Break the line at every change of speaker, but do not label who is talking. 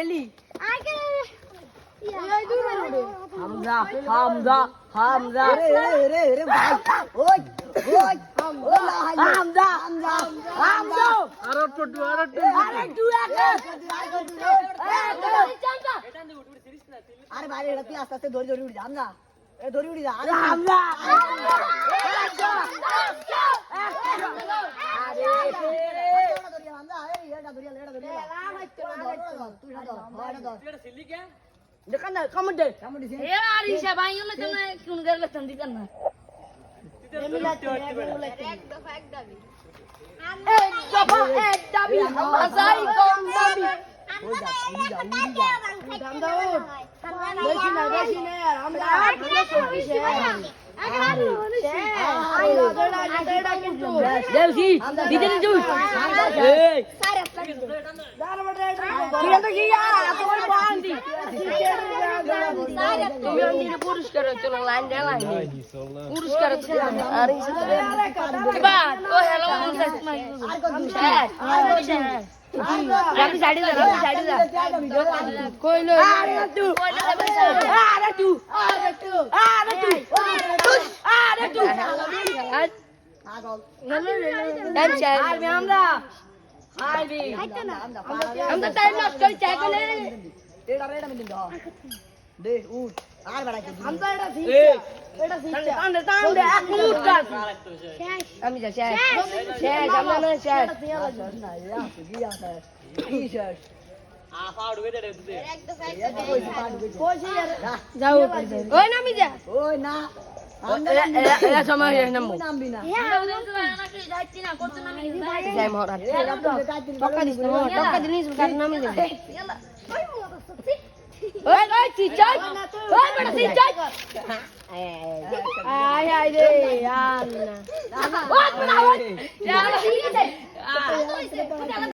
এলি
আগে
হামজা হামজা হামজা
রে ভাই ওই ওই
হামজা হামজা হামজা
আরে টটু
আরে টু
আরে ভাই এটা তুই আস্তে আস্তে ধরে ধরে উড়ি যা হামজা এ ধরে উড়ি যা আরে
হামজা
আরে হামজা এই এটা ধরে তুই না ধর
দেখান না কমেন্ট দে
কেমন দিছে
এ আর হিসাব আইও না তুমি কোন গেলে তন্দি করনা এক দফা এক দাবি
মাসাই কম দাবি
ওই যা উড়ি যা
বেশি না আমরা দেলছি দিতে দিতে এই তুই তো কি यार তোমার বান্দি তুমি আমাদের পুরস্কার চলো লাইন দে লাইন পুরস্কার আরে বাদ ও হ্যালো রাবি সাইডে যা কইলো আরে তু আরে তু
আগল
টাইম চাই আমরা আইবি আমরা টাইম নষ্ট করে চাই করে
এটা রেডা মিল দে উঠ আর বড়া কি
আমরা এটা শিখছে তান্ডে এক মিনিট কাজ আমি যা শেষ শেষ আমরা না শেষ
না ইয়া দিয়া স্যার টি-শার্ট
এক দফা এক
যাও ওই নামি যা
ওই না
এরা সময় নামবো
নামবি না
যাই মহারাজ টাকা দিস না টাকা দিনিস কাট নামি যা ওই ওই চিচাই ওই বড় চিচাই আয় আয় রে আল্লাহ ওই বড় ওই